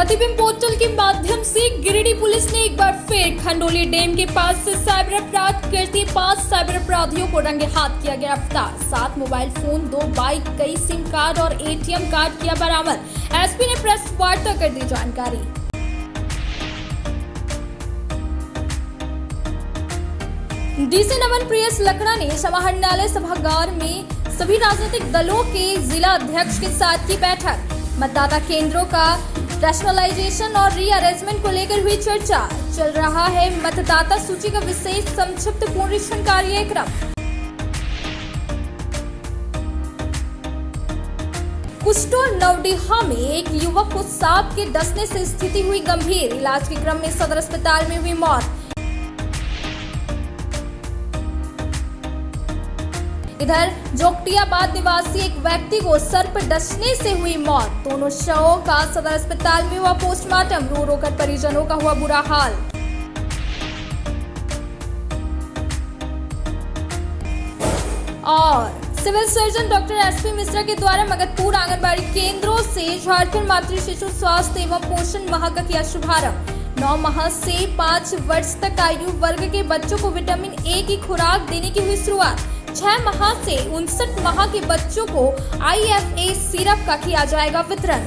प्रतिबिंब पोर्टल के माध्यम से गिरिडीह पुलिस ने एक बार फिर खंडोली डैम के पास से साइबर अपराध करते 5 साइबर अपराधियों को रंगे हाथ किया गिरफ्तार। 7 मोबाइल फोन, 2 बाइक, कई सिम कार्ड और एटीएम कार्ड किया बरामद। एसपी ने प्रेस वार्ता कर दी जानकारी। डीसी नमन प्रियस लकड़ा ने समाहरणालय सभागार में सभी राजनीतिक दलों के जिला अध्यक्ष के साथ की बैठक। मतदाता केंद्रों का रैशनलाइजेशन और रीअरेंजमेंट को लेकर हुई चर्चा। चल रहा है मतदाता सूची का विशेष संक्षिप्त पुनरीक्षण कार्यक्रम। कुष्टो नवडीहा में एक युवक को सांप के डसने से स्थिति हुई गंभीर। इलाज के क्रम में सदर अस्पताल में हुई मौत। इधर जोगटियाबाद निवासी एक व्यक्ति को सर्प डसने से हुई मौत। दोनों शवों का सदर अस्पताल में हुआ पोस्टमार्टम। रो रो कर परिजनों का हुआ बुरा हाल। और civil surgeon doctor SP Mishra के द्वारा मगधपुर आंगनबाड़ी केंद्रों से झारखंड मातृ शिशु स्वास्थ्य एवं पोषण माह का किया शुभारंभ। 9 माह से 5 वर्ष तक आयु वर्ग के बच्चों को विटामिन ए की खुराक देने की हुई शुरुआत। 6 माह से 59 माह के बच्चों को IFA सिरप का किया जाएगा वितरण।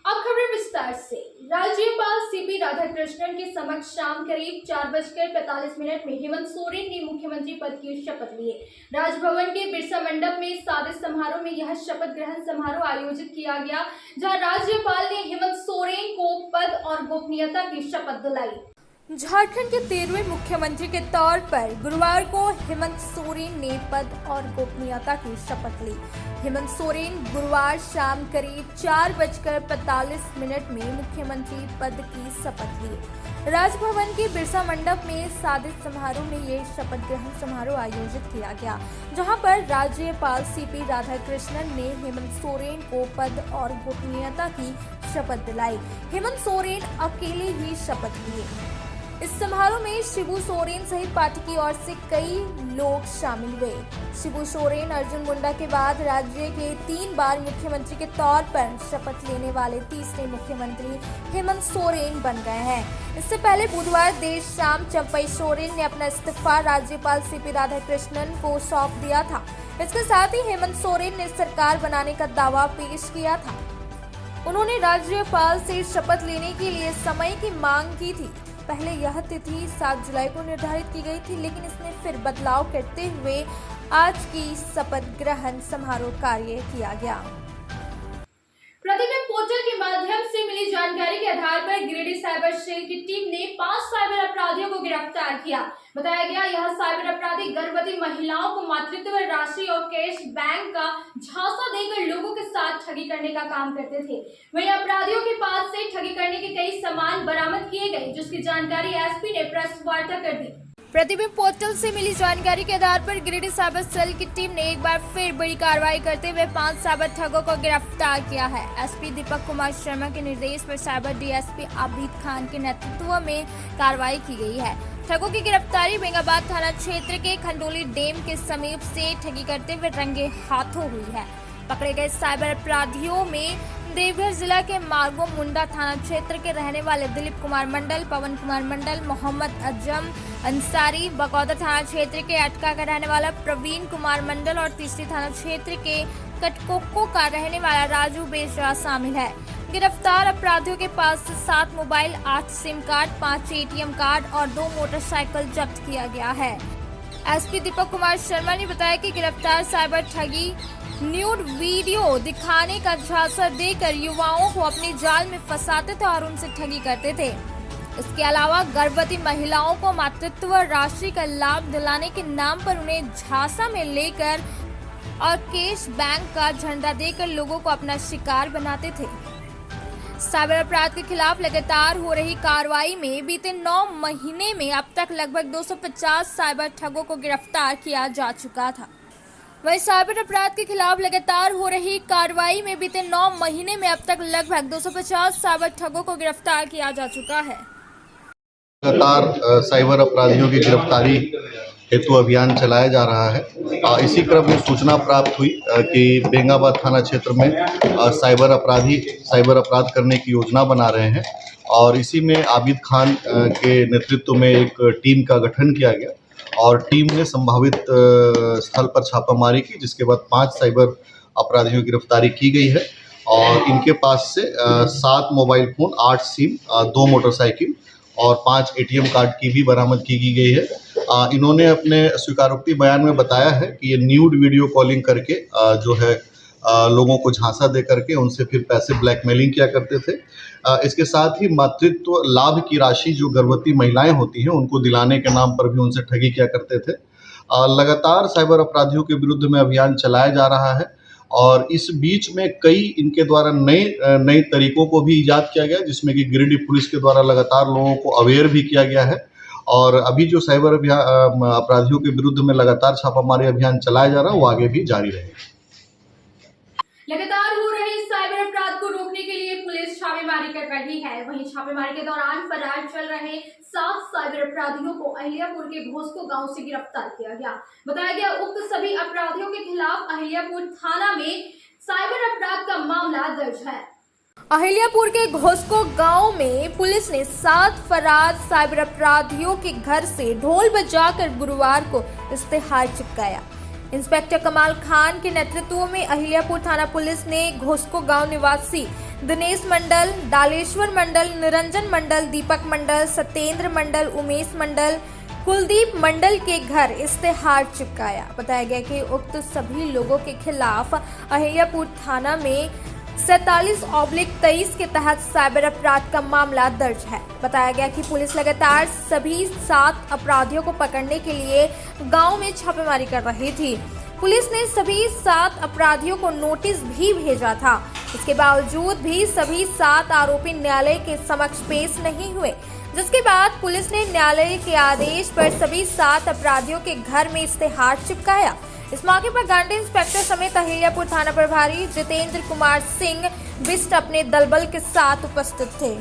अब खबरें विस्तार से। राज्यपाल सीपी राधाकृष्णन के समक्ष शाम करीब 4:45 में हेमंत सोरेन ने मुख्यमंत्री पद की शपथ ली। राजभवन के बिरसा मंडप में सादे समारोह में यह शपथ ग्रहण समारोह आयोजित किया गया, जहां राज्यपाल ने हेमंत सोरेन को पद और गोपनीयता की शपथ दिलाई। झारखंड के 13वें मुख्यमंत्री के तौर पर गुरुवार को हेमंत सोरेन ने पद और गोपनीयता की शपथ ली। हेमंत सोरेन गुरुवार शाम करीब 4:45 में मुख्यमंत्री पद की शपथ ली। राजभवन के बिरसा मंडप में सादे समारोह में ये शपथ ग्रहण समारोह आयोजित किया गया, जहां पर राज्यपाल सीपी राधाकृष्णन ने हेमंत सोरेन को पद और गोपनीयता की शपथ दिलाई। हेमंत सोरेन अकेले ही शपथ लिए। इस समारोह में शिबू सोरेन सहित पार्टी की ओर से कई लोग शामिल हुए। शिबू सोरेन अर्जुन मुंडा के बाद राज्य के 3 बार मुख्यमंत्री के तौर पर शपथ लेने वाले तीसरे मुख्यमंत्री हेमंत सोरेन बन गए हैं। इससे पहले बुधवार देर शाम चंपई सोरेन ने अपना इस्तीफा राज्यपाल सीपी राधाकृष्णन को सौंप दिया था। इसके साथ ही हेमंत सोरेन ने सरकार बनाने का दावा पेश किया था। उन्होंने राज्यपाल से शपथ लेने के लिए समय की मांग की थी। पहले यह तिथि 7 जुलाई को निर्धारित की गई थी, लेकिन इसमें फिर बदलाव करते हुए आज की शपथ ग्रहण समारोह कार्य किया गया। प्रतिबिंब पोर्टल के माध्यम से मिली जानकारी के आधार पर गिरिडीह साइबर सेल की टीम ने 5 साइबर अपराधियों को गिरफ्तार किया। बताया गया यह साइबर अपराधी गर्भवती महिलाओं को मातृत्व राशि और कैश बैंक का झांसा देकर लोगों के साथ ठगी करने का काम करते थे। वहीं अपराधियों के पास से ठगी करने के कई सामान बरामद किए गए, जिसकी जानकारी एसपी ने प्रेस वार्ता कर दी। प्रतिबिंब पोर्टल से मिली जानकारी के आधार पर गिरिडीह साइबर सेल की टीम ने एक बार फिर बड़ी कार्रवाई करते हुए 5 साइबर ठगों को गिरफ्तार किया है। एसपी दीपक कुमार शर्मा के निर्देश पर साइबर डीएसपी आबिद खान के नेतृत्व में कार्रवाई की गई है। ठगों की गिरफ्तारी बेंगाबाद थाना क्षेत्र के खंडोली डैम के समीप से ठगी करते हुए रंगे हाथों हुई है। पकड़े गए साइबर अपराधियों में देवघर जिला के मार्गो मुंडा थाना क्षेत्र के रहने वाले दिलीप कुमार मंडल, पवन कुमार मंडल, मोहम्मद अजम अंसारी, बकौदा थाना क्षेत्र के अटका का रहने वाला प्रवीण कुमार मंडल और तीसरी थाना क्षेत्र के कटकोको का रहने वाला राजू बेसरा शामिल है। गिरफ्तार अपराधियों के पास से 7 mobile, 8 SIM card, 5 ATM card और 2 मोटरसाइकिल जब्त किया गया है। एसपी दीपक कुमार शर्मा ने बताया कि गिरफ्तार साइबर ठगी न्यूड वीडियो दिखाने का झांसा देकर युवाओं को अपने जाल में फंसाते थे और उनसे ठगी करते थे। इसके अलावा गर्भवती महिलाओं को मातृत्व राशि का लाभ दिलाने के नाम पर उन्हें झांसा में लेकर और कैश बैंक का झंडा देकर लोगों को अपना शिकार बनाते थे। साइबर अपराध के खिलाफ लगातार हो रही कार्रवाई में बीते 9 महीने में अब तक लगभग 250 साइबर ठगों को गिरफ्तार किया जा चुका था। वहीं साइबर अपराध के खिलाफ लगातार हो रही कार्रवाई में बीते 9 महीने में अब तक लगभग 250 साइबर ठगों को गिरफ्तार किया जा चुका है। लगातार साइबर अपराधियों की गिरफ्तारी हेतु अभियान चलाया जा रहा है। इसी क्रम में सूचना प्राप्त हुई कि बेंगाबाद थाना क्षेत्र में साइबर अपराध करने की योजना बना रहे हैं और इसी में आबिद खान के नेतृत्व में एक टीम का गठन किया गया और टीम ने संभावित स्थल पर छापामारी की, जिसके बाद 5 साइबर अपराधियों की गिरफ्तारी की गई है और इनके पास से 7 मोबाइल फ़ोन, 8 सिम, 2 मोटरसाइकिल और 5 एटीएम कार्ड की भी बरामदगी की गई है। इन्होंने अपने स्वीकारोक्ति बयान में बताया है कि ये न्यूड वीडियो कॉलिंग करके जो है लोगों को झांसा दे करके उनसे फिर पैसे ब्लैकमेलिंग किया करते थे। इसके साथ ही मातृत्व लाभ की राशि जो गर्भवती महिलाएं होती हैं उनको दिलाने के नाम पर भी उनसे ठगी किया करते थे। लगातार साइबर अपराधियों के विरुद्ध में अभियान चलाया जा रहा है और इस बीच में कई इनके द्वारा नए तरीकों को भी ईजाद किया गया, जिसमें कि गिरिडीह पुलिस के द्वारा लगातार लोगों को अवेयर भी किया गया है और अभी जो साइबर अपराधियों के विरुद्ध में लगातार छापामारी अभियान चलाया जा रहा है वो आगे भी जारी रहेगा। लगातार हो रहे साइबर अपराध को रोकने के लिए पुलिस छापेमारी कर रही है। वहीं छापेमारी के दौरान फरार चल रहे 7 साइबर अपराधियों को अहिल्यापुर के घोसको गांव से गिरफ्तार किया गया। बताया गया उक्त सभी अपराधियों के खिलाफ अहिल्यापुर थाना में साइबर अपराध का मामला दर्ज है। अहिल्यापुर के घोसको गांव में पुलिस ने 7 फरार साइबर अपराधियों के घर से ढोल बजाकर गुरुवार को इश्तेहार चिपकाया। इंस्पेक्टर कमाल खान के नेतृत्व में अहिल्यापुर थाना पुलिस ने घोसको गांव निवासी दिनेश मंडल, डालेश्वर मंडल, निरंजन मंडल, दीपक मंडल, सत्येंद्र मंडल, उमेश मंडल, कुलदीप मंडल के घर इश्तेहार चिपकाया। बताया गया कि उक्त सभी लोगों के खिलाफ अहिल्यापुर थाना में 47/23 के तहत साइबर अपराध का मामला दर्ज है। बताया गया कि पुलिस लगातार सभी 7 अपराधियों को पकड़ने के लिए गांव में छापेमारी कर रही थी। पुलिस ने सभी 7 अपराधियों को नोटिस भी भेजा था। इसके बावजूद भी सभी 7 आरोपी न्यायालय के समक्ष पेश नहीं हुए, जिसके बाद पुलिस ने न्यायालय के आदेश पर सभी 7 अपराधियों के घर में इश्तेहार चिपकाया। इस मौके पर गांडी इंस्पेक्टर समेत अहिल्यापुर थाना प्रभारी जितेंद्र कुमार सिंह बिष्ट अपने दलबल के साथ उपस्थित थे।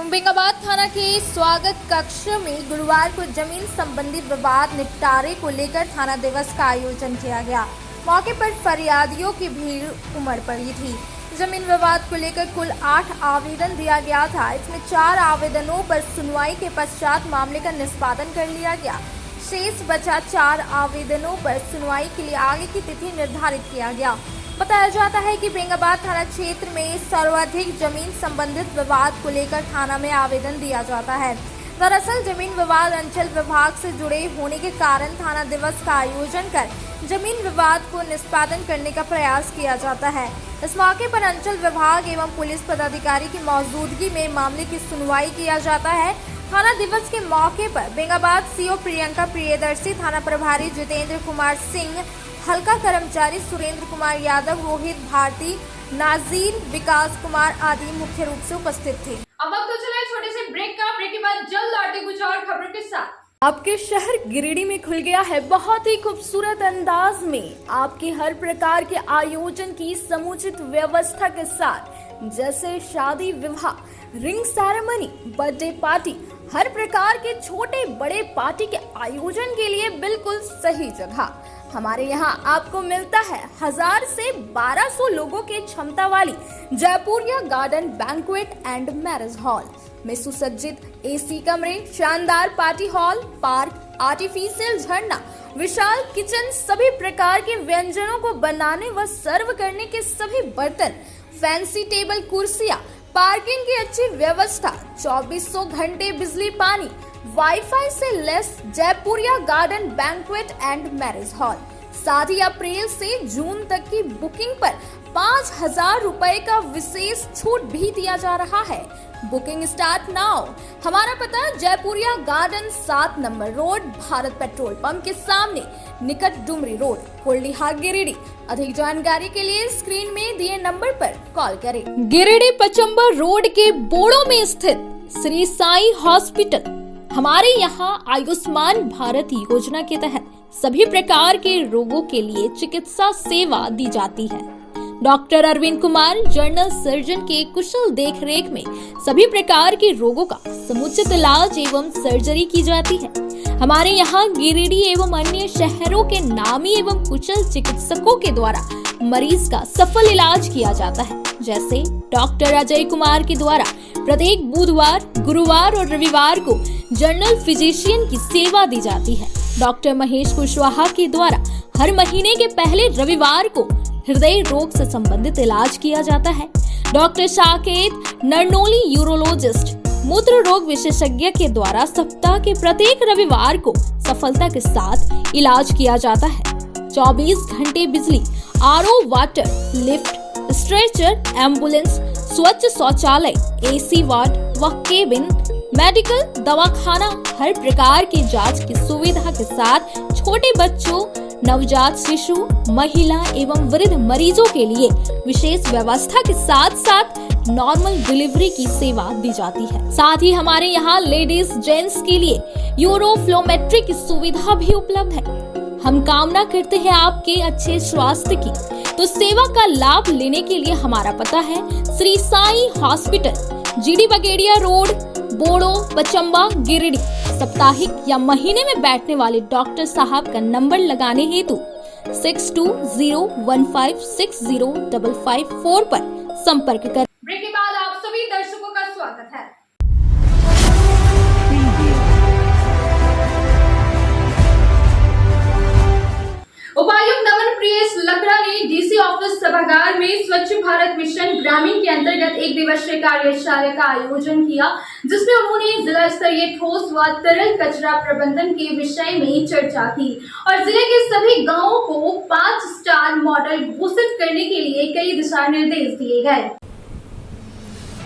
बेंगाबाद थाना के स्वागत कक्ष में गुरुवार को जमीन संबंधी विवाद निपटारे को लेकर थाना दिवस का आयोजन किया गया। मौके पर फरियादियों की भीड़ उमड़ पड़ी थी। जमीन विवाद को लेकर कुल 8 आवेदन दिया गया था। इसमें 4 आवेदनों पर सुनवाई के पश्चात मामले का निष्पादन कर लिया गया। शेष बचा 4 आवेदनों पर सुनवाई के लिए आगे की तिथि निर्धारित किया गया। बताया जाता है कि बेंगाबाद थाना क्षेत्र में सर्वाधिक जमीन संबंधित विवाद को लेकर थाना में आवेदन दिया जाता है। दरअसल जमीन विवाद अंचल विभाग से जुड़े होने के कारण थाना दिवस का आयोजन कर जमीन विवाद को निष्पादन करने का प्रयास किया जाता है। इस मौके पर अंचल विभाग एवं पुलिस पदाधिकारी की मौजूदगी में मामले की सुनवाई किया जाता है। थाना दिवस के मौके पर बेंगाबाद सीओ प्रियंका प्रियदर्शी, थाना प्रभारी जितेंद्र कुमार सिंह, हल्का कर्मचारी सुरेंद्र कुमार यादव, रोहित भारती, नाजीर, विकास कुमार आदि मुख्य रूप से उपस्थित थे। अब तो चले छोटे से ब्रेक के बाद जल्द लौटे कुछ और खबरों के साथ। आपके शहर गिरिडीह में खुल गया है बहुत ही खूबसूरत अंदाज में आपके हर प्रकार के आयोजन की समुचित व्यवस्था के साथ, जैसे शादी, विवाह, रिंग सेरेमनी, बर्थडे पार्टी, हर प्रकार के छोटे बड़े पार्टी के आयोजन के लिए बिल्कुल सही जगह। हमारे यहाँ आपको मिलता है 1000 से 1200 लोगों के क्षमता वाली Jaipuria garden banquet and marriage hall में सुसज्जित एसी कमरे, शानदार पार्टी हॉल, पार्क, आर्टिफिशियल झरना, विशाल किचन, सभी प्रकार के व्यंजनों को बनाने व सर्व करने के सभी बर्तन, फैंसी टेबल कुर्सियां, पार्किंग की अच्छी व्यवस्था, 2400 घंटे बिजली पानी, वाईफाई से less Jaipuria garden banquet and marriage hall. साथ ही अप्रैल से जून तक की बुकिंग पर 5000 रुपए का विशेष छूट भी दिया जा रहा है। Booking start now. हमारा पता Jaipuria garden 7 number road, Bharat petrol pump के सामने, निकट डुमरी रोड, कोल्डीहा, गिरिडीह। अधिक जानकारी के लिए स्क्रीन में दिए नंबर पर कॉल करें। गिरिडीह पचंबर रोड के बोड़ो में स्थित श्री साई हॉस्पिटल। हमारे यहाँ आयुष्मान भारत योजना के तहत सभी प्रकार के रोगों के लिए चिकित्सा सेवा दी जाती है। Doctor Arvind Kumar general surgeon के कुशल देखरेख में सभी प्रकार के रोगों का समुचित इलाज एवं सर्जरी की जाती है। हमारे यहाँ गिरिडीह एवं अन्य शहरों के नामी एवं कुशल चिकित्सकों के द्वारा मरीज का सफल इलाज किया जाता है। जैसे डॉक्टर अजय कुमार के द्वारा प्रत्येक बुधवार, गुरुवार और रविवार को जनरल फिजिशियन की सेवा दी जाती है। डॉक्टर महेश कुशवाहा के द्वारा हर महीने के पहले रविवार को हृदय रोग से संबंधित इलाज किया जाता है। डॉक्टर साकेत नरनोली यूरोलॉजिस्ट मूत्र रोग विशेषज्ञ के द्वारा सप्ताह के प्रत्येक रविवार को सफलता के साथ इलाज किया जाता है। 24 घंटे बिजली, RO water, lift, stretcher, ambulance, स्वच्छ शौचालय, एसी वार्ड व केबिन, मेडिकल, दवाखाना, हर प्रकार की जांच की सुविधा के साथ छोटे बच्चों, नवजात शिशु, महिला एवं वृद्ध मरीजों के लिए विशेष व्यवस्था के साथ साथ नॉर्मल डिलीवरी की सेवा दी जाती है। साथ ही हमारे यहाँ लेडीज जेंट्स के लिए यूरोफ्लोमेट्री की सुविधा भी उपलब्ध है। हम कामना करते हैं आपके अच्छे स्वास्थ्य की। तो सेवा का लाभ लेने के लिए हमारा पता है श्री साई हॉस्पिटल, जीडी बगेड़िया रोड, बोड़ो, पचम्बा, गिरिडीह। साप्ताहिक या महीने में बैठने वाले डॉक्टर साहब का नंबर लगाने हेतु 6201560554 पर संपर्क करें। ब्रेक के बाद आप सभी दर्शकों का स्वागत है। उपायुक्त नमन प्रियेश लकड़ा ने डीसी ऑफिस सभागार में स्वच्छ भारत मिशन ग्रामीण के अंतर्गत एक दिवसीय कार्यशाला का आयोजन किया, जिसमें उन्होंने जिला स्तरीय ठोस व तरल कचरा प्रबंधन के विषय में चर्चा की और जिले के सभी गांवों को 5 स्टार मॉडल घोषित करने के लिए कई दिशा निर्देश दिए गए।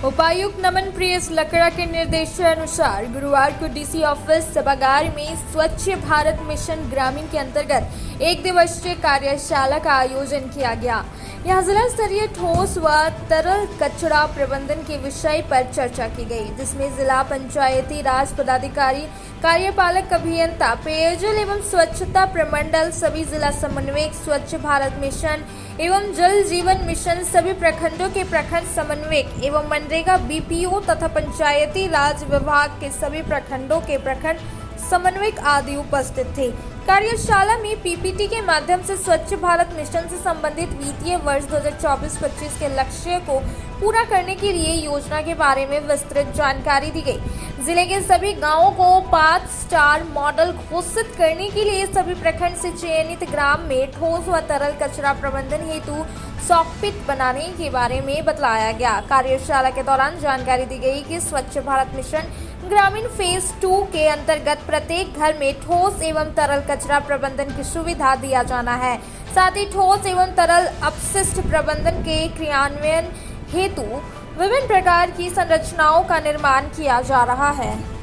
उपायुक्त नमन प्रियेश लकड़ा के निर्देशानुसार गुरुवार को डीसी ऑफिस सभागार में स्वच्छ भारत मिशन ग्रामीण के अंतर्गत एक दिवसीय कार्यशाला का आयोजन किया गया। यहाँ जिला स्तरीय ठोस व तरल कचरा प्रबंधन के विषय पर चर्चा की गई, जिसमें जिला पंचायती राज पदाधिकारी, कार्यपालक अभियंता, पेयजल एवं स्वच्छता प्रमंडल, सभी जिला समन्वयक, स्वच्छ भारत मिशन एवं जल जीवन मिशन, सभी प्रखंडों के प्रखंड समन्वयक एवं मनरेगा बीपीओ तथा पंचायती राज विभाग के सभी प्रखंडों के प्रखंड समन्वयक आदि उपस्थित थे। कार्यशाला में पीपीटी के माध्यम से स्वच्छ भारत मिशन से संबंधित वित्तीय वर्ष 2024-25 के लक्ष्य को पूरा करने के लिए योजना के बारे में विस्तृत जानकारी दी गई। जिले के सभी गांवों को 5 स्टार मॉडल घोषित करने के लिए सभी प्रखंड से चयनित ग्राम में ठोस व तरल कचरा प्रबंधन हेतु सॉकपिट बनाने के बारे में बतलाया गया। कार्यशाला के दौरान जानकारी दी गई कि स्वच्छ भारत मिशन ग्रामीण फेज 2 के अंतर्गत प्रत्येक घर में ठोस एवं तरल कचरा प्रबंधन की सुविधा दिया जाना है। साथ ही ठोस एवं तरल अपशिष्ट प्रबंधन के क्रियान्वयन हेतु विभिन्न प्रकार की संरचनाओं का निर्माण किया जा रहा है।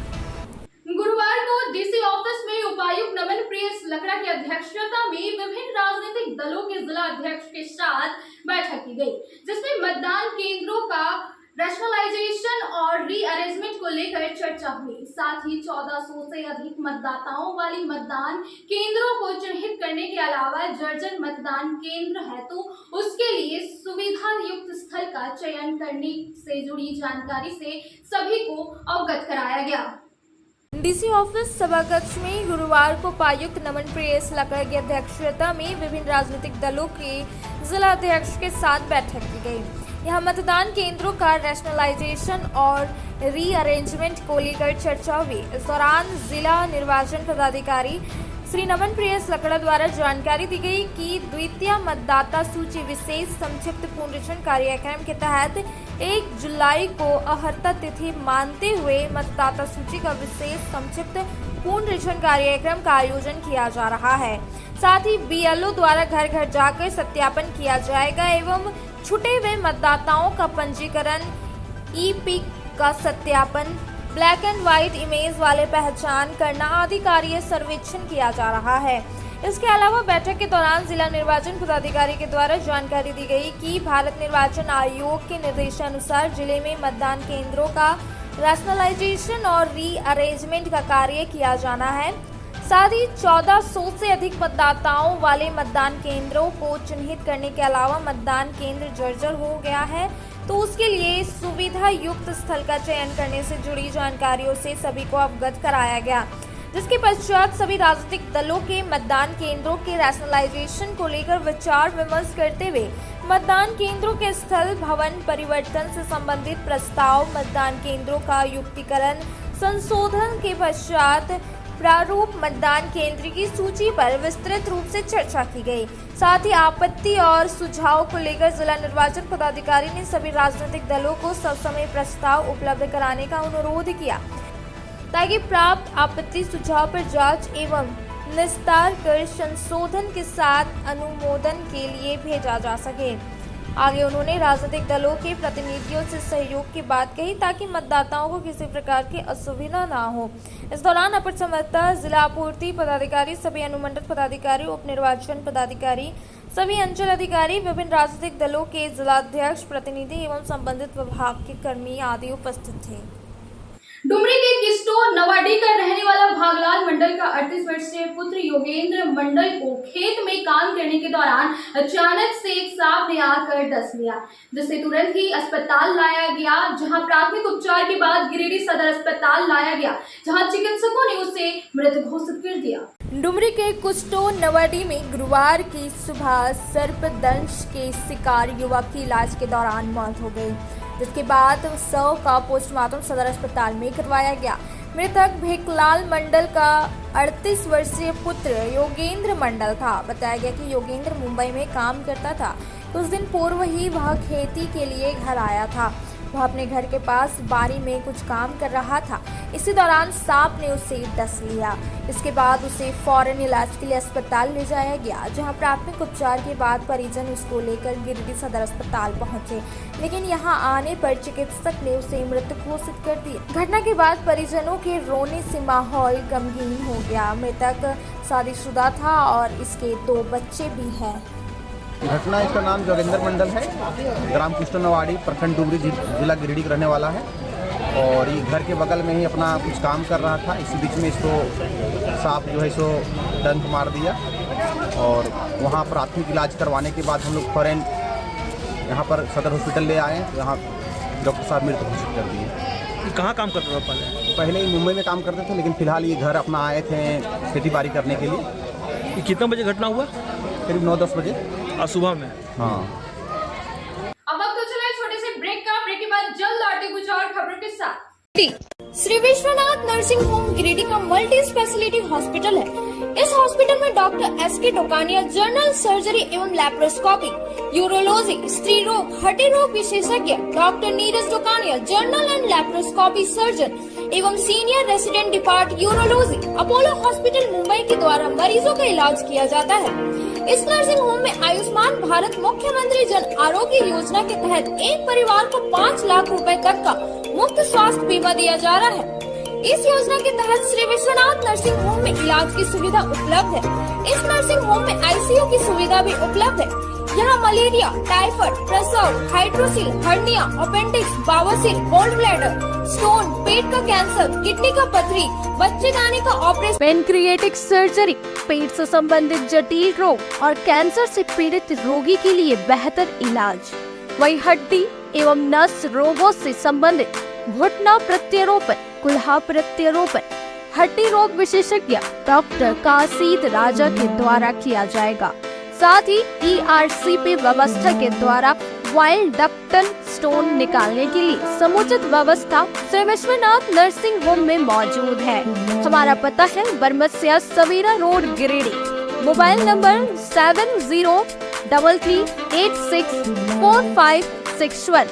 गुरुवार को डीसी ऑफिस में उपायुक्त नमन प्रियेश लकड़ा की अध्यक्षता में विभिन्न राजनीतिक दलों के जिला अध्यक्ष के साथ बैठक की गई, जिसमें मतदान केंद्रों का रैशनलाइजेशन और रीअरेंजमेंट को लेकर चर्चा हुई। साथ ही 1400 से अधिक मतदाताओं वाली मतदान केंद्रों को चिन्हित करने के अलावा जर्जर मतदान केंद्र है तो उसके लिए सुविधा युक्त स्थल का चयन करने से जुड़ी जानकारी से सभी को अवगत कराया गया। डीसी ऑफिस सभाकक्ष में गुरुवार को उपायुक्त नमन प्रियेश लकड़ा की अध्यक्षता में विभिन्न राजनीतिक दलों के जिला अध्यक्ष के साथ बैठक की गई। यहाँ मतदान केंद्रों का रैशनलाइजेशन और रीअरेंजमेंट को लेकर चर्चा हुई। इस दौरान जिला निर्वाचन पदाधिकारी श्री नमन प्रियेश लकड़ा द्वारा जानकारी दी गई कि द्वितीय मतदाता सूची विशेष संक्षिप्त पुनरीक्षण कार्यक्रम के तहत 1 जुलाई को अहर्ता तिथि मानते हुए मतदाता सूची का विशेष संक्षिप्त पुनरीक्षण कार्यक्रम का आयोजन किया जा रहा है। साथ ही बीएलओ द्वारा घर घर जाकर सत्यापन किया जाएगा एवं छूटे हुए मतदाताओं का पंजीकरण, ई-पिक का सत्यापन, ब्लैक एंड व्हाइट इमेज वाले पहचान करना आदि कार्य सर्वेक्षण किया जा रहा है। इसके अलावा बैठक के दौरान जिला निर्वाचन पदाधिकारी के द्वारा जानकारी दी गई कि भारत निर्वाचन आयोग के निर्देशानुसार जिले में मतदान केंद्रों का रैशनलाइजेशन और रीअरेंजमेंट का कार्य किया जाना है। साथ ही 1400 से अधिक मतदाताओं वाले मतदान केंद्रों को चिन्हित करने के अलावा मतदान केंद्र जर्जर हो गया है तो उसके लिए सुविधा युक्त स्थल का चयन करने से जुड़ी जानकारियों से सभी को अवगत कराया गया। जिसके पश्चात सभी राजनीतिक दलों के मतदान केंद्रों के रैशनलाइजेशन को लेकर विचार विमर्श करते हुए मतदान केंद्रों के स्थल भवन परिवर्तन से संबंधित प्रस्ताव, मतदान केंद्रों का युक्तिकरण, संशोधन के पश्चात प्रारूप मतदान केंद्र की सूची पर विस्तृत रूप से चर्चा की गई। साथ ही आपत्ति और सुझाव को लेकर जिला निर्वाचन पदाधिकारी ने सभी राजनीतिक दलों को ससमय प्रस्ताव उपलब्ध कराने का अनुरोध किया ताकि प्राप्त आपत्ति सुझाव पर जांच एवं निस्तार कर संशोधन के साथ अनुमोदन के लिए भेजा जा सके। आगे उन्होंने राजनीतिक दलों के प्रतिनिधियों से सहयोग की बात कही ताकि मतदाताओं को किसी प्रकार की असुविधा ना हो। इस दौरान अपर संवाददाता, जिला आपूर्ति पदाधिकारी, सभी अनुमंडल पदाधिकारी, उप निर्वाचन पदाधिकारी, सभी अंचल अधिकारी, विभिन्न राजनीतिक दलों के जिलाध्यक्ष, प्रतिनिधि एवं संबंधित विभाग के कर्मी आदि उपस्थित थे। डुमरी के किस्टोर नवाडी का रहने वाला भागलाल मंडल का 38 वर्षीय पुत्र योगेंद्र मंडल को खेत में काम करने के दौरान अचानक से एक सांप ने आकर डस लिया, जिसे तुरंत ही अस्पताल लाया गया, जहां प्राथमिक उपचार के बाद गिरिडीह सदर अस्पताल लाया गया, जहां चिकित्सकों ने उसे मृत घोषित कर दिया। डुमरी के कुस्टो नवाडी में गुरुवार की सुबह सर्पदंश के शिकार युवक की इलाज के दौरान मौत हो गई, जिसके बाद शव का पोस्टमार्टम सदर अस्पताल में करवाया गया। मृतक भेकलाल मंडल का 38 वर्षीय पुत्र योगेंद्र मंडल था। बताया गया कि योगेंद्र मुंबई में काम करता था। कुछ दिन पूर्व ही वह खेती के लिए घर आया था। वह अपने घर के पास बारी में कुछ काम कर रहा था। इसी दौरान सांप ने उसे डस लिया। इसके बाद उसे फौरन इलाज के लिए अस्पताल ले जाया गया, जहां प्राथमिक उपचार के बाद परिजन उसको लेकर गिरिडीह सदर अस्पताल पहुंचे, लेकिन यहां आने पर चिकित्सक ने उसे मृत घोषित कर दिया। घटना के बाद परिजनों के रोने से माहौल गमगीन हो गया। मृतक शादीशुदा था और इसके 2 बच्चे भी हैं। घटना, इसका नाम जोगेंद्र मंडल है, ग्राम कुस्टो नवाडी, प्रखंड डुमरी, जिला गिरिडीह का रहने वाला है और ये घर के बगल में ही अपना कुछ काम कर रहा था। इसी बीच में इसको सांप जो है सो डंक मार दिया और वहाँ प्राथमिक इलाज करवाने के बाद हम लोग फौरन यहाँ पर सदर हॉस्पिटल ले आए। यहाँ डॉक्टर साहब मृत घोषित कर दिए। कहाँ काम करता था पहले ही मुंबई में काम करते थे, लेकिन फिलहाल ये घर अपना आए थे खेती बाड़ी करने के लिए। कितना बजे घटना हुआ? करीब 9-10 बजे सुबह में। हाँ। अब तो चला छोटे से ब्रेक के बाद जल्द लौटे कुछ और खबरों के साथ। श्री विश्वनाथ नर्सिंग होम गिरिडीह का मल्टी स्पेशलिटी हॉस्पिटल है। इस हॉस्पिटल में doctor SK Tokania general surgery एवं लैप्रोस्कोपी, यूरोलॉजी, स्त्री रोग, हड्डी रोग विशेषज्ञ, doctor Neeraj Tokania general and laparoscopy surgeon एवं senior resident depart urology, Apollo hospital Mumbai के द्वारा मरीजों का इलाज किया जाता है। इस नर्सिंग होम में आयुष्मान भारत मुख्यमंत्री जन आरोग्य योजना के तहत एक परिवार को 5 लाख रुपए तक का मुफ्त स्वास्थ्य बीमा दिया जा रहा है। इस योजना के तहत श्री विश्वनाथ नर्सिंग होम में इलाज की सुविधा उपलब्ध है। इस नर्सिंग होम में ICU की सुविधा भी उपलब्ध है। यहाँ मलेरिया, टाइफाइड, प्रसव, हाइड्रोसिल, हर्निया, अपेंडिक्स, बवासीर, गोल्ड ब्लैडर, स्टोन, पेट का कैंसर, किडनी का पथरी, बच्चेदानी का ऑपरेशन, पेनक्रिएटिक सर्जरी, पेट से संबंधित जटिल रोग और कैंसर से पीड़ित रोगी के लिए बेहतर इलाज। वही हड्डी एवं नस रोगों से संबंधित घुटना प्रत्यारोपण, कुल्हा प्रत्यारोपण, हड्डी रोग विशेषज्ञ डॉक्टर कासिद राजा के द्वारा किया जाएगा। साथ ही ERCP व्यवस्था के द्वारा वाइल्ड डक्टन स्टोन निकालने के लिए समुचित व्यवस्था श्री विश्वनाथ नर्सिंग होम में मौजूद है। हमारा पता है Baramsia Savera road Giridih. Mobile number 7033864561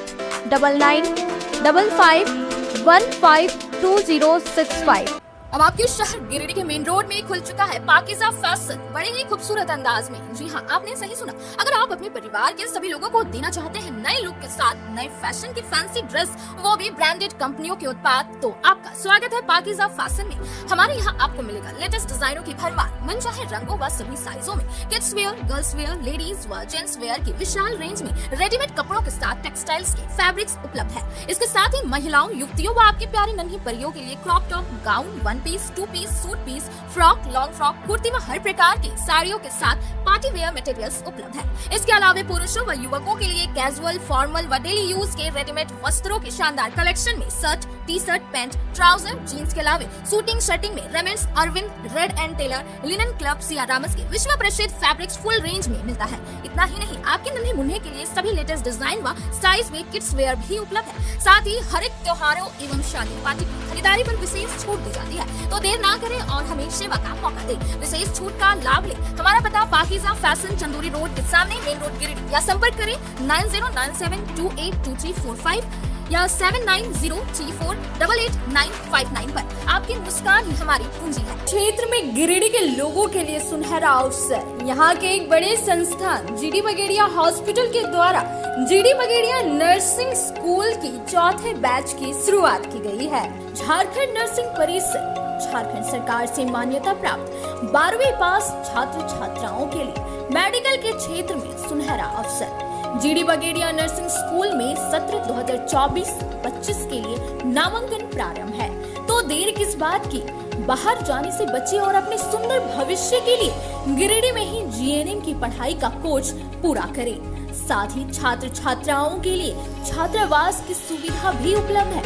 9955152065। अब आपके शहर गिरिडीह के मेन रोड में खुल चुका है पाकिज़ा फैशन, बड़े ही खूबसूरत अंदाज में। जी हाँ, आपने सही सुना। अगर आप अपने परिवार के सभी लोगों को देना चाहते हैं नए लुक के साथ नए फैशन की फैंसी ड्रेस, वो भी ब्रांडेड कंपनियों के उत्पाद, तो आपका स्वागत है पाकिज़ा फैशन में। हमारे यहाँ आपको मिलेगा लेटेस्ट डिजाइनों की भरमार, मनचाहे रंगों व सभी साइजों में, kids wear, girls wear, ladies व जेंट्स वेयर की विशाल रेंज में रेडीमेड कपड़ों के साथ टेक्सटाइल्स के फैब्रिक्स उपलब्ध है। इसके साथ ही महिलाओं, युवतियों व आपकी प्यारी नन्ही परियों के लिए crop top, gown, 1 piece, 2 piece, suit piece, frock, long frock, kurti व हर प्रकार की साड़ियों के साथ पार्टी वेयर मटेरियल्स उपलब्ध है। इसके अलावा पुरुषों व युवकों के लिए कैजुअल, फॉर्मल व डेली यूज के रेडीमेड वस्त्रों के शानदार कलेक्शन में shirt, T shirt, pant, trouser, jeans के अलावा शूटिंग शर्टिंग में Raymonds, Arvind, Reid and Taylor, linen club, Siyarams के विश्व प्रसिद्ध फैब्रिक्स फुल रेंज में मिलता है। इतना ही नहीं, आपके नन्हे मुन्ने के लिए सभी लेटेस्ट डिजाइन व साइज में किड्स वेयर भी उपलब्ध है। साथ ही हर एक त्योहारों एवं शादी पार्टी की खरीदारी पर विशेष छूट दी जाती है। तो देर ना करें और हमें सेवा का मौका दें, विशेष छूट का लाभ लें। हमारा पता पाकीज़ा फैशन, चंदूरी रोड के सामने, मेन रोड, गिरिडीह, या संपर्क करें 9097282345 या 7903488959 पर। आपकी मुस्कान ही हमारी पूंजी है। क्षेत्र में गिरिडीह के लोगों के लिए सुनहरा अवसर। यहाँ के एक बड़े संस्थान जीडी बगेड़िया हॉस्पिटल के द्वारा जीडी बगेड़िया नर्सिंग स्कूल की चौथे बैच की शुरुआत की गई है। झारखंड नर्सिंग परिषद झारखंड सरकार से मान्यता प्राप्त 12वीं पास छात्र छात्राओं के लिए मेडिकल के क्षेत्र में सुनहरा अवसर। जीडी बगेड़िया नर्सिंग स्कूल में सत्र 2024-25 के लिए नामांकन प्रारंभ है। तो देर किस बात की, बाहर जाने से बचे और अपने सुंदर भविष्य के लिए गिरिडीह में ही जीएनएम की पढ़ाई का कोर्स पूरा करें। साथ ही छात्र छात्राओं के लिए छात्रावास की सुविधा भी उपलब्ध है।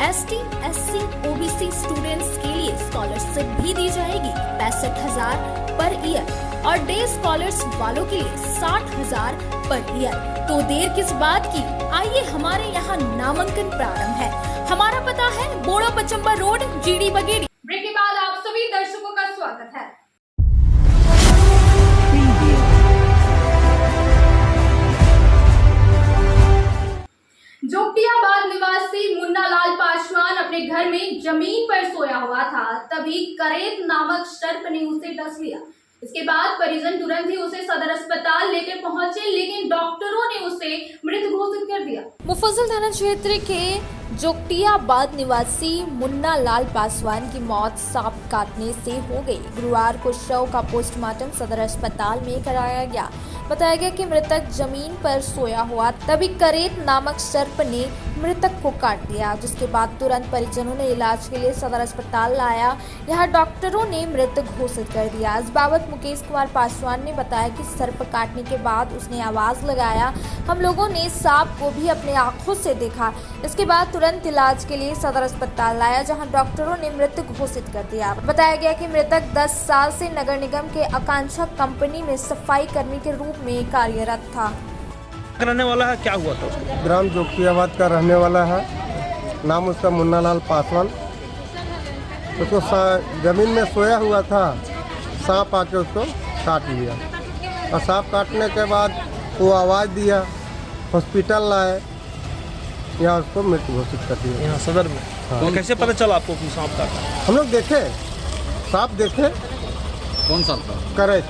एसटी, एससी, ओबीसी स्टूडेंट्स के लिए स्कॉलरशिप भी दी जाएगी 65,000 पर ईयर और डे स्कॉलर्स वालों के लिए 60,000 पर ईयर। तो देर किस बात की, आइए हमारे यहाँ नामांकन प्रारंभ है। हमारा पता है बोड़ा पचम्बा रोड, जीडी बगेड़ी। ब्रेक के बाद आप सभी दर्शकों का स्वागत है। जोगटियाबाद निवासी मुन्ना लाल पासवान अपने घर में जमीन पर सोया हुआ था, तभी करेत नामक सर्प ने उसे डस लिया। इसके बाद परिजन तुरंत ही उसे सदर अस्पताल लेकर पहुंचे, लेकिन डॉक्टरों ने उसे मृत घोषित कर दिया। मुफस्सिल थाना क्षेत्र के जोगटियाबाद निवासी मुन्ना लाल पासवान की मौत सांप काटने से हो गई। गुरुवार को शव का पोस्टमार्टम सदर अस्पताल में कराया गया। बताया गया कि मृतक जमीन पर सोया हुआ, तभी करेत नामक सर्प ने मृतक को काट दिया, जिसके बाद तुरंत परिजनों ने इलाज के लिए सदर अस्पताल लाया। यहाँ डॉक्टरों ने मृत घोषित कर दिया। इस बाबत मुकेश कुमार पासवान ने बताया कि सर्प काटने के बाद उसने आवाज लगाया। हम लोगों ने सांप को भी अपने आंखों से देखा। इसके बाद तुरंत इलाज के लिए सदर अस्पताल लाया, जहां डॉक्टरों ने मृत घोषित कर दिया। बताया गया कि मृतक 10 साल से नगर निगम के आकांक्षा कंपनी में सफाई कर्मी के रूप में कार्यरत था। रहने वाला है, क्या हुआ था उसको? ग्राम जोगटियाबाद का रहने वाला है, नाम उसका मुन्ना लाल पासवान। उसको जमीन में सोया हुआ था, सांप आके उसको काट लिया और सांप काटने के बाद वो आवाज़ दिया, हॉस्पिटल लाए, यहाँ उसको मृत घोषित कर दिया। यहाँ सदर में? हाँ। तो कैसे पता चला आपको कि सांप काटा? हम लोग देखे, सांप देखे। कौन सांप था? करे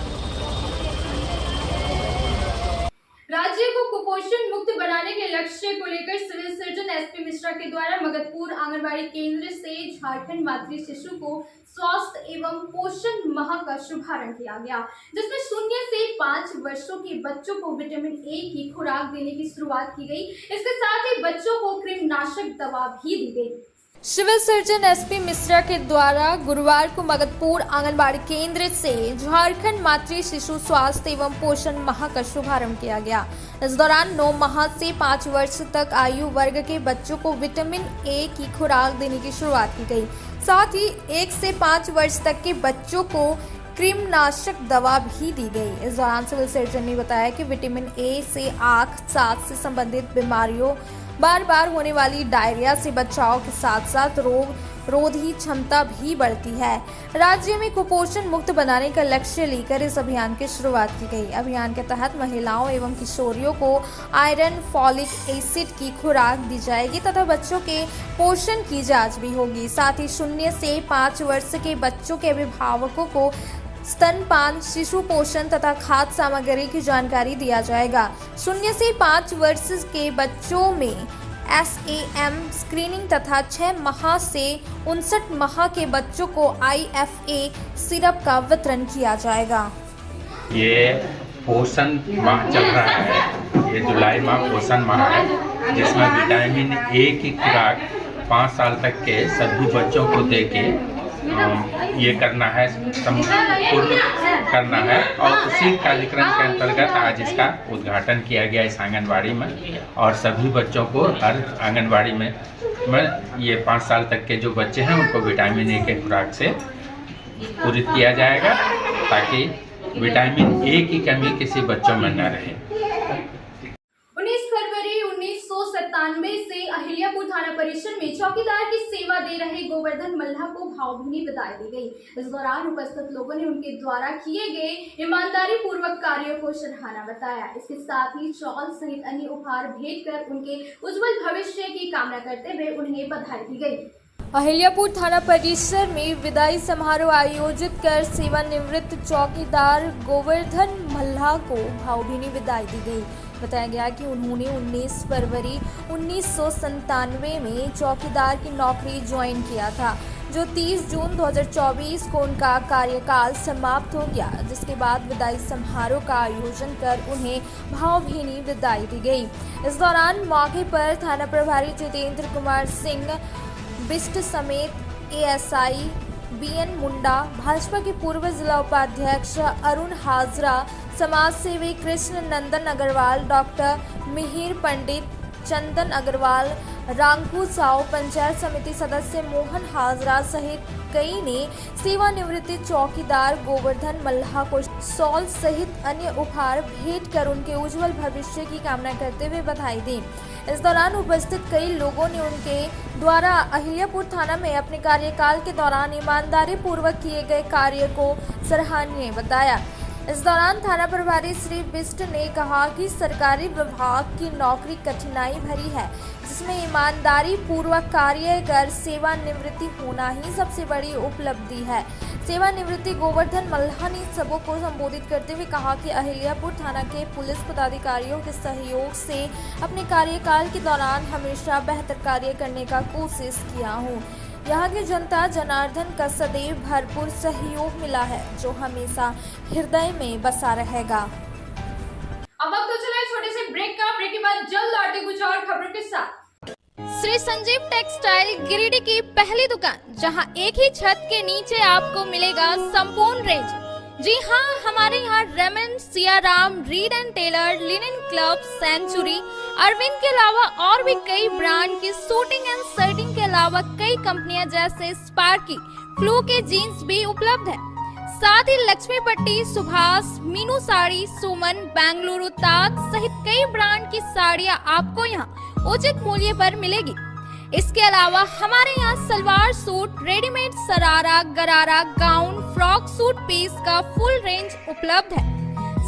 राज्य को कुपोषण मुक्त बनाने के लक्ष्य को लेकर सिविल सर्जन एसपी मिश्रा के द्वारा मगधपुर आंगनबाड़ी केंद्र से झारखंड मातृ शिशु को स्वास्थ्य एवं पोषण माह का शुभारंभ किया गया, जिसमें 0 से 5 वर्षों के बच्चों को विटामिन ए की खुराक देने की शुरुआत की गई। इसके साथ ही बच्चों को कृमिनाशक दवा भी दी गई। सिविल सर्जन एसपी मिश्रा के द्वारा गुरुवार को मगधपुर आंगनबाड़ी केंद्र से झारखंड मातृ शिशु स्वास्थ्य एवं पोषण माह का शुभारंभ किया गया। इस दौरान 9 माह से 5 वर्ष तक आयु वर्ग के बच्चों को विटामिन ए की खुराक देने की शुरुआत की गई। साथ ही 1 से 5 वर्ष तक के बच्चों को कृमिनाशक दवा भी दी गई। इस दौरान सिविल सर्जन ने बताया कि विटामिन ए से आँख, सांस से संबंधित बीमारियों, बार बार होने वाली डायरिया से बचाव के साथ साथ रोग रोधी क्षमता भी बढ़ती है। राज्य में कुपोषण मुक्त बनाने का लक्ष्य लेकर इस अभियान की शुरुआत की गई। अभियान के तहत महिलाओं एवं किशोरियों को आयरन, फॉलिक एसिड की खुराक दी जाएगी तथा बच्चों के पोषण की जांच भी होगी। साथ ही 0 से 5 वर्ष के बच्चों के अभिभावकों को स्तनपान, शिशु पोषण तथा खाद्य सामग्री की जानकारी दिया जाएगा। 0 से 5 वर्ष के बच्चों में SAM स्क्रीनिंग तथा 6 माह से 59 माह के बच्चों को IFA सिरप का वितरण किया जाएगा। ये पोषण माह चल रहा है, ये जुलाई माह पोषण माह है, जिसमें विटामिन ए की खुराक 5 साल तक के सभी बच्चों को देके ये करना है, संपूर्ण करना है। और उसी कार्यक्रम के अंतर्गत आज इसका उद्घाटन किया गया इस आंगनबाड़ी में। और सभी बच्चों को हर आंगनबाड़ी में ये 5 साल तक के जो बच्चे हैं उनको विटामिन ए के खुराक से पूरित किया जाएगा, ताकि विटामिन ए की कमी किसी बच्चों में न रहे। 19 फरवरी 1997 से अहिल्यापुर थाना परिसर में चौकीदार की सेवा दे रहे गोवर्धन मल्हा को भावभीनी विदाई दी गई। इस दौरान उपस्थित लोगों ने उनके द्वारा किए गए ईमानदारी पूर्वक कार्यों को सराहना बताया। इसके साथ ही शॉल सहित अन्य उपहार भेंट कर उनके उज्जवल भविष्य की कामना करते हुए उन्हें बधाई दी गई। अहिल्यापुर थाना परिसर में विदाई समारोह आयोजित कर सेवानिवृत्त चौकीदार गोवर्धन मल्हा को भावभीनी विदाई दी गई। बताया गया कि उन्होंने 19 फरवरी 1997 में चौकीदार की नौकरी ज्वाइन किया था, जो 30 जून 2024 को उनका कार्यकाल समाप्त हो गया, जिसके बाद विदाई समारोह का आयोजन कर उन्हें भावभीनी विदाई दी गई। इस दौरान मौके पर थाना प्रभारी जितेंद्र कुमार सिंह बिष्ट समेत एएसआई बीएन मुंडा, भाजपा के पूर्व जिला उपाध्यक्ष अरुण हाजरा, समाज सेवी कृष्ण नंदन अग्रवाल, डॉक्टर मिहिर पंडित, चंदन अग्रवाल, रांकू साव, पंचायत समिति सदस्य मोहन हाजरा सहित कई ने सेवानिवृत्त चौकीदार गोवर्धन मल्हा को शॉल सहित अन्य उपहार भेंट कर उनके उज्जवल भविष्य की कामना करते हुए बधाई दी। इस दौरान उपस्थित कई लोगों ने उनके द्वारा अहिल्यापुर थाना में अपने कार्यकाल के दौरान ईमानदारी पूर्वक किए गए कार्य को सराहनीय बताया। इस दौरान थाना प्रभारी श्री बिष्ट ने कहा कि सरकारी विभाग की नौकरी कठिनाई भरी है, जिसमें ईमानदारी पूर्वक कार्य कर सेवानिवृत्ति होना ही सबसे बड़ी उपलब्धि है। सेवानिवृत्ति गोवर्धन मल्हा ने सबों को संबोधित करते हुए कहा कि अहिल्यापुर थाना के पुलिस पदाधिकारियों के सहयोग से अपने कार्यकाल के दौरान हमेशा बेहतर कार्य करने का कोशिश किया हूँ। यहाँ की जनता जनार्दन का सदैव भरपूर सहयोग मिला है, जो हमेशा हृदय में बसा रहेगा। अब तो चले छोटे से ब्रेक का। ब्रेक के बाद जल्द लौटे कुछ और खबरों के साथ। श्री संजीव टेक्सटाइल गिरिडीह की पहली दुकान, जहां एक ही छत के नीचे आपको मिलेगा संपूर्ण रेंज। जी हां, हमारे यहाँ Raymond, Siyaram, Reid and Taylor, linen club, century, Arvind के अलावा और भी कई ब्रांड की सूटिंग एंड शर्टिंग के अलावा कई कंपनियां जैसे स्पार्की, फ्लू के जीन्स भी उपलब्ध है। साथ ही लक्ष्मी पट्टी, सुभाष, मीनू साड़ी, सुमन, बेंगलुरु ताज सहित कई ब्रांड की साड़ियां आपको यहाँ उचित मूल्य पर मिलेगी। इसके अलावा हमारे यहाँ सलवार सूट, रेडीमेड सरारा, गरारा, गाउन, फ्रॉक सूट पीस का फुल रेंज उपलब्ध है।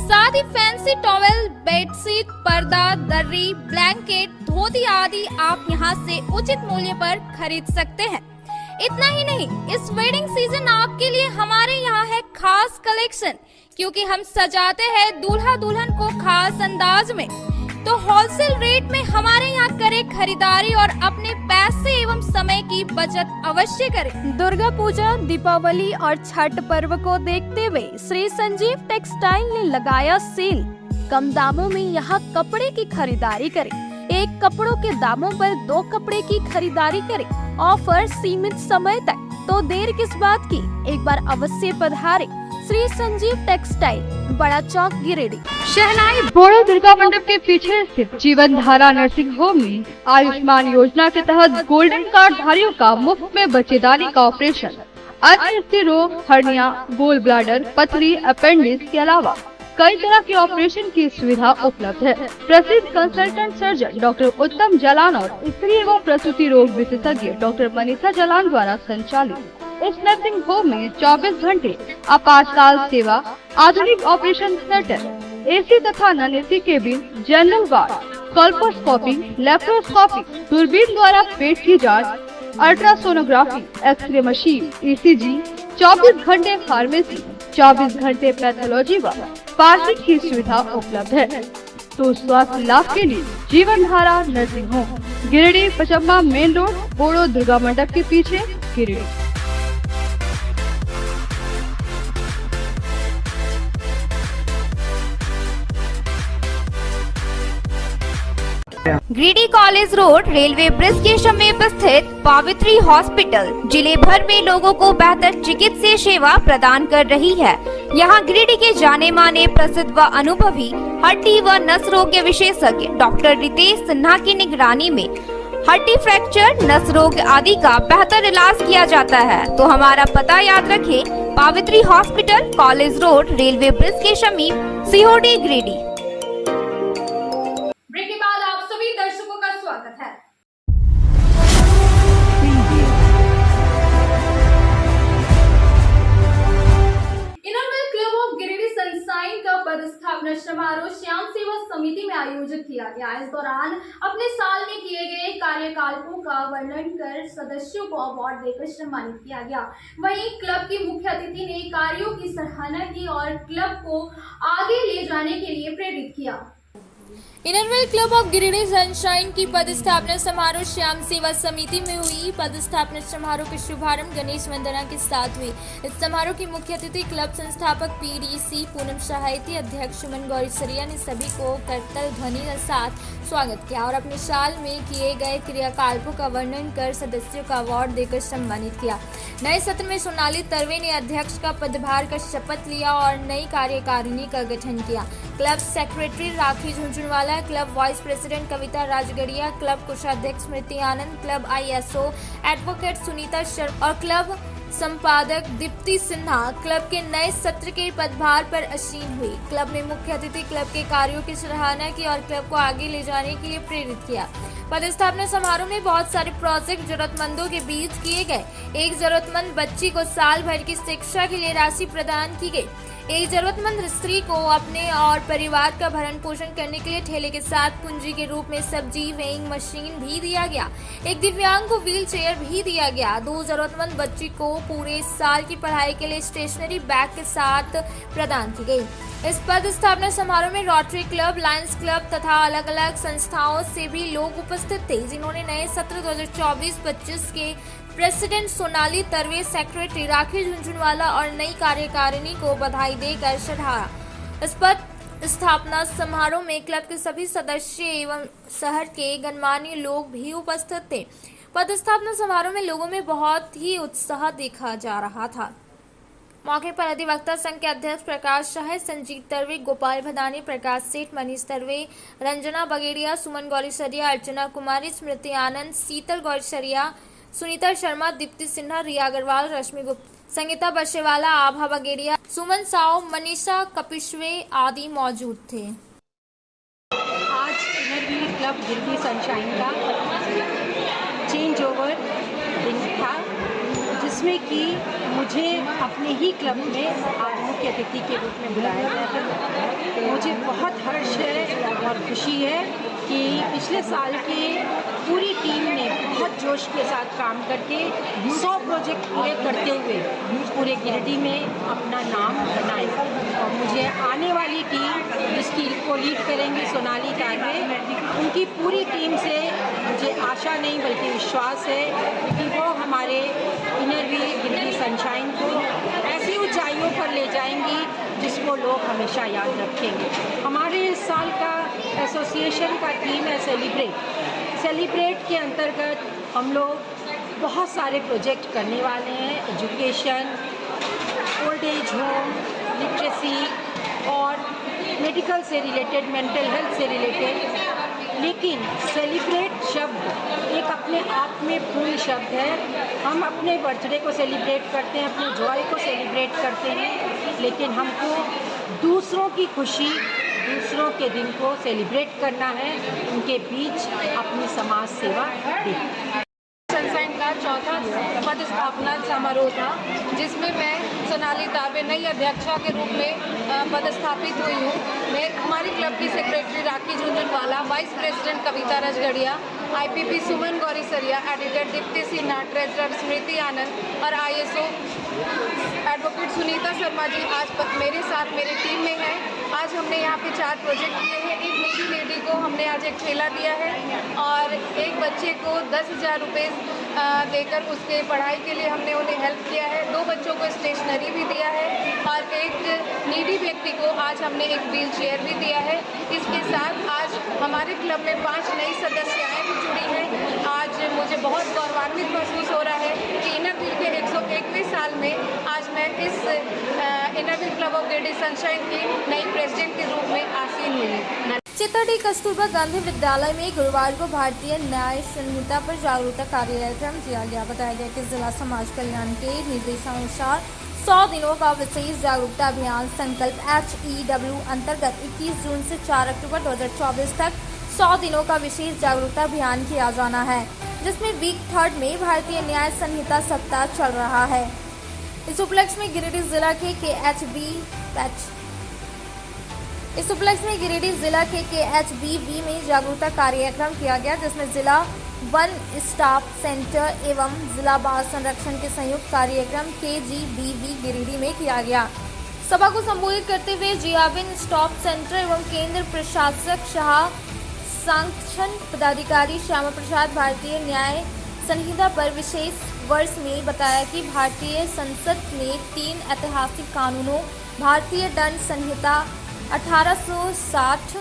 साथ ही फैंसी टॉवेल, बेडशीट, पर्दा, दर्री, ब्लैंकेट, धोती आदि आप यहाँ से उचित मूल्य पर खरीद सकते हैं। इतना ही नहीं, इस वेडिंग सीजन आपके लिए हमारे यहाँ है खास कलेक्शन, क्योंकि हम सजाते हैं दूल्हा दुल्हन को खास अंदाज में। तो होलसेल रेट में हमारे यहाँ करें खरीदारी और अपने पैसे एवं समय की बचत अवश्य करें। दुर्गा पूजा, दीपावली और छठ पर्व को देखते हुए श्री संजीव टेक्सटाइल ने लगाया सेल। कम दामों में यहाँ कपड़े की खरीदारी करें। एक कपड़ों के दामों पर 2 कपड़े की खरीदारी करें। ऑफर सीमित समय तक, तो देर किस बात की, एक बार अवश्य पधारें। श्री संजीव टेक्सटाइल, बड़ा चौक, गिरिडीह। शहनाई बोड़ो दुर्गा मंडप के पीछे स्थित जीवन धारा नर्सिंग होम में आयुष्मान योजना के तहत गोल्डन कार्ड धारियों का मुफ्त में बच्चेदानी का ऑपरेशन, अन्य रोग, हर्निया, गोल ब्लैडर, पथरी, अपेंडिक्स के अलावा कई तरह के ऑपरेशन की सुविधा उपलब्ध है। प्रसिद्ध कंसल्टेंट सर्जन डॉक्टर उत्तम जलान और स्त्री एवं प्रसूति रोग विशेषज्ञ डॉक्टर मनीषा जलान द्वारा संचालित इस नर्सिंग होम में 24 घंटे आपातकाल सेवा, आधुनिक ऑपरेशन थिएटर, एसी तथा non AC cabin, general ward, colposcopy, laparoscopy, दूरबीन द्वारा पेट की जांच, अल्ट्रासोनोग्राफी, एक्सरे मशीन, ईसीजी, 24 घंटे फार्मेसी, 24 घंटे पैथोलॉजी व पार्किंग की सुविधा उपलब्ध है। तो स्वास्थ्य लाभ के लिए Jeevan Dhara nursing home, Giridih, Pachamba main road, Bodo Durga मंडप के पीछे, Giridih. Giridih college road railway bridge के समीप स्थित पावित्री हॉस्पिटल जिले भर में लोगों को बेहतर चिकित्सीय सेवा प्रदान कर रही है। यहाँ गिरिडीह के जाने माने प्रसिद्ध व अनुभवी हड्डी व नस रोग के विशेषज्ञ डॉक्टर रितेश सिन्हा की निगरानी में हड्डी फ्रैक्चर, नस रोग आदि का बेहतर इलाज किया जाता है। तो हमारा पता याद रखें, Pavitri hospital, college road, railway bridge के समीप, सीहोडी, गिरिडीह। ब्रेक के बाद आप सभी दर्शकों का स्वागत है। इनरवेल क्लब ऑफ गिरिडीह सनशाइन का पदस्थापना समारोह श्याम सेवा समिति में आयोजित किया गया। इस दौरान अपने साल में किए गए कार्यकलापों का वर्णन कर सदस्यों को अवार्ड देकर सम्मानित किया गया। वहीं क्लब की मुख्य अतिथि ने कार्यों की सराहना की और क्लब को आगे ले जाने के लिए प्रेरित किया। इनरवेल क्लब ऑफ गिरिडीह सनशाइन की पदस्थापना समारोह श्याम सेवा समिति में हुई। पदस्थापना समारोह का शुभारंभ गणेश वंदना के साथ हुई। इस समारोह की मुख्य अतिथि क्लब संस्थापक पीडीसी पूनम साहिती, अध्यक्ष सुमन गौरीसरिया ने सभी को करतल ध्वनि के साथ स्वागत किया और अपने साल में किए गए क्रियाकलापों का वर्णन कर सदस्यों का अवार्ड देकर सम्मानित किया। नए सत्र में सोनाली तरवे ने अध्यक्ष का पदभार का शपथ लिया और नई कार्यकारिणी का गठन किया। Club secretary Rakhi Jhunjhunwala, club vice president Kavita Rajgarhia, club कोषाध्यक्ष Smriti Anand, club ISO advocate Sunita Sharma और क्लब संपादक दीप्ति सिन्हा क्लब के नए सत्र के पदभार पर आसीन हुई। क्लब ने मुख्य अतिथि क्लब के कार्यों की सराहना की और क्लब को आगे ले जाने के लिए प्रेरित किया। पदस्थापना समारोह में बहुत सारे प्रोजेक्ट जरूरतमंदों के बीच किए गए। एक जरूरतमंद बच्ची को साल भर की शिक्षा के लिए राशि प्रदान की गई। एक जरूरतमंद स्त्री को अपने और परिवार का भरण पोषण करने के लिए ठेले के साथ पूंजी के रूप में सब्जी वेइंग मशीन भी दिया गया। एक दिव्यांग को व्हील चेयर भी दिया गया। 2 जरूरतमंद बच्ची को पूरे साल की पढ़ाई के लिए स्टेशनरी बैग के साथ प्रदान की गई। इस पदस्थापना समारोह में रोटरी क्लब, लायंस क्लब तथा अलग अलग संस्थाओं से भी लोग उपस्थित थे, जिन्होंने नए सत्र 2024-25 के प्रेसिडेंट सोनाली तरवे, सेक्रेटरी राखी झुंझुनवाला और नई कार्यकारिणी को बधाई देकर सराहा। इस पद स्थापना समारोह में क्लब के सभी सदस्य एवं शहर के गणमान्य लोग भी उपस्थित थे। पदस्थापना समारोह में लोगों में बहुत ही उत्साह देखा जा रहा था। मौके पर अधिवक्ता संघ के अध्यक्ष प्रकाश शाह, संजीत तरवे, गोपाल भदानी, प्रकाश सेठ, मनीष तरवे, रंजना बगेड़िया, सुमन गौरीसरिया, अर्चना कुमारी, स्मृति आनंद, शीतल गौरीसरिया, सुनीता शर्मा, दीप्ति सिन्हा, रिया अग्रवाल, रश्मि गुप्ता, संगीता बशेवाला, आभा बगेड़िया, सुमन साव, मनीषा कपिश्वे आदि मौजूद थे। आज इनरवेल क्लब गिरिडीह सनशाइन का चेंज ओवर दिन था, जिसमें कि मुझे अपने ही क्लब में आज मुख्य अतिथि के रूप में बुलाया गया है। मुझे बहुत हर्ष है और खुशी है कि पिछले साल की पूरी टीम ने बहुत जोश के साथ काम करके 100 प्रोजेक्ट पूरे करते हुए पूरे गिरिडीह में अपना नाम बनाया। और मुझे आने वाली टीम जिसकी को लीड करेंगी सोनाली तारवे, उनकी पूरी टीम से मुझे आशा नहीं बल्कि विश्वास है कि वो हमारे इनरवेल गिरिडीह सनशाइन को ऐसी ऊंचाइयों पर ले जाएंगी जिसको लोग हमेशा याद रखेंगे। हमारे इस साल का एसोसिएशन का थीम है सेलिब्रेट के अंतर्गत हम लोग बहुत सारे प्रोजेक्ट करने वाले हैं। Education, old age home, literacy और मेडिकल से रिलेटेड, मेंटल हेल्थ से रिलेटेड। लेकिन सेलिब्रेट शब्द एक अपने आप में पूर्ण शब्द है। हम अपने बर्थडे को सेलिब्रेट करते हैं, अपने जॉय को सेलिब्रेट करते हैं, लेकिन हमको दूसरों की खुशी, दूसरों के दिन को सेलिब्रेट करना है, उनके बीच अपनी समाज सेवा देना। सनशाइन का चौथा पदस्थापना समारोह था, जिसमें मैं सोनाली तारवे नई अध्यक्षा के रूप में पदस्थापित हुई हूँ। मैं हमारी क्लब की secretary Rakhi Jhunjhunwala, vice president Kavita Rajgarhia, IPP सुमन गौरीसरिया, एडिटर दीप्ति सिन्हा, ट्रेजरर स्मृति आनंद और आईएसओ एडवोकेट सुनीता शर्मा जी आज मेरे साथ मेरी टीम में है। आज हमने यहाँ पे 4 प्रोजेक्ट किए हैं। एक नीडी लेडी को हमने आज एक ठेला दिया है और एक बच्चे को 10,000 रुपये देकर उसके पढ़ाई के लिए हमने उन्हें हेल्प किया है। 2 बच्चों को स्टेशनरी भी दिया है और एक नीडी व्यक्ति को आज हमने एक व्हील चेयर भी दिया है। इसके साथ आज हमारे क्लब में 5 नई सदस्याएँ भी जुड़ी हैं। आज मुझे बहुत गौरवान्वित महसूस हो रहा है कि इनर व्हील के 101वें साल में आज मैं इस inner wheel club of Giridih sunshine की नई प्रेसिडेंट के रूप में आसीन हुई। चित्तौड़ी कस्तूरबा गांधी विद्यालय में गुरुवार को भारतीय न्याय संहिता पर जागरूकता कार्यक्रम किया गया। बताया गया कि जिला समाज कल्याण के निर्देशानुसार 100 दिनों का विशेष जागरूकता अभियान संकल्प HEW अंतर्गत 21 जून से 4 अक्टूबर 2024 तक 100 दिनों का विशेष जागरूकता अभियान किया जाना है, जिसमें वीक 3 में भारतीय न्याय संहिता सप्ताह चल रहा है। इस उपलक्ष्य में गिरिडीह जिला के KHBV में जागरूकता कार्यक्रम किया गया, जिसमें जिला वन स्टॉप सेंटर एवं जिला बाल संरक्षण के संयुक्त कार्यक्रम KGBV गिरिडीह में किया गया। सभा को संबोधित करते हुए जियाबिन स्टॉप सेंटर एवं केंद्र प्रशासक शाह सांख्यन पदाधिकारी श्यामा प्रसाद भारतीय न्याय संहिता पर विशेष वर्ष में बताया कि भारतीय संसद ने 3 ऐतिहासिक कानूनों भारतीय दंड संहिता 1860,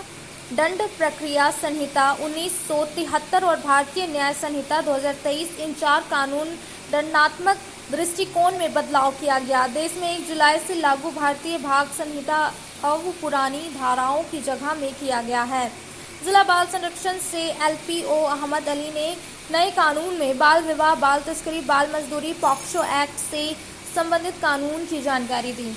दंड प्रक्रिया संहिता 1973 और भारतीय न्याय संहिता 2023 इन 4 कानून दंडात्मक दृष्टिकोण में बदलाव किया गया। देश में 1 जुलाई से लागू भारतीय भाग संहिता अब पुरानी धाराओं की जगह में किया गया है। जिला बाल संरक्षण से LPO अहमद अली ने नए कानून में बाल विवाह, बाल तस्करी, बाल मजदूरी, पॉक्सो एक्ट से संबंधित कानून की जानकारी दी।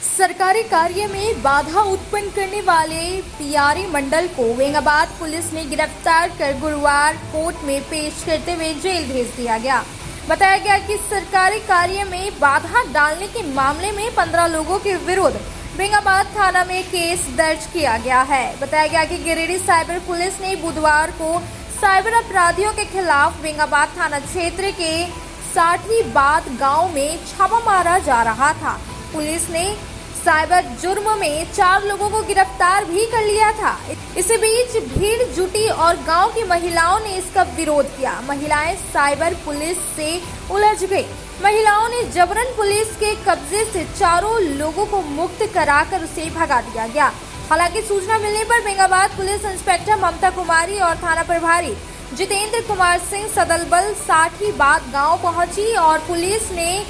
सरकारी कार्य में बाधा उत्पन्न करने वाले PRE मंडल को औरंगाबाद पुलिस ने गिरफ्तार कर गुरुवार कोर्ट में पेश करते हुए जेल भेज दिया गया। बताया गया कि सरकारी कार्य में बाधा डालने के मामले में 15 लोगों के विरुद्ध औरंगाबाद थाना में केस दर्ज किया गया है। बताया गया कि गिरिडीह साइबर पुलिस ने बुधवार को साइबर अपराधियों के खिलाफ औरंगाबाद थाना क्षेत्र के 60वीं बात गांव में छापा मारा जा रहा था। पुलिस ने साइबर जुर्म में 4 लोगों को गिरफ्तार भी कर लिया था। इसी बीच भीड़ जुटी और गांव की महिलाओं ने इसका विरोध किया। महिलाएं साइबर पुलिस से उलझ गई। महिलाओं ने जबरन पुलिस के कब्जे से 4 लोगों को मुक्त कराकर उसे भगा दिया गया। हालांकि सूचना मिलने पर औरंगाबाद पुलिस इंस्पेक्टर ममता कुमारी और थाना प्रभारी जितेंद्र कुमार सिंह सदल बल 60वीं बात गाँव पहुंची और पुलिस ने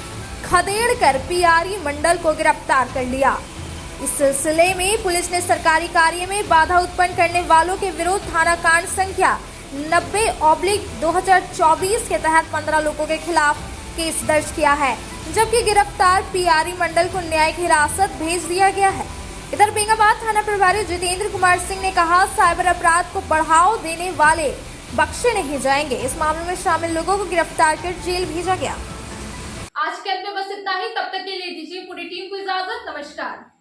खदेड़ कर PRE मंडल को गिरफ्तार कर लिया। इस सिलसिले में पुलिस ने सरकारी कार्य में बाधा उत्पन्न करने वालों के विरुद्ध थाना कांड संख्या 90/2024 के तहत 15 लोगों के खिलाफ केस दर्ज किया है, जबकि गिरफ्तार PRE मंडल को न्यायिक हिरासत भेज दिया गया है। इधर औरंगाबाद थाना प्रभारी जितेंद्र कुमार सिंह ने कहा, साइबर अपराध को बढ़ावा देने वाले बख्शे नहीं जाएंगे। इस मामले में शामिल लोगों को गिरफ्तार कर जेल भेजा गया। आज के अंत में बस इतना ही। तब तक के लिए दीजिए पूरी टीम को इजाजत। नमस्कार।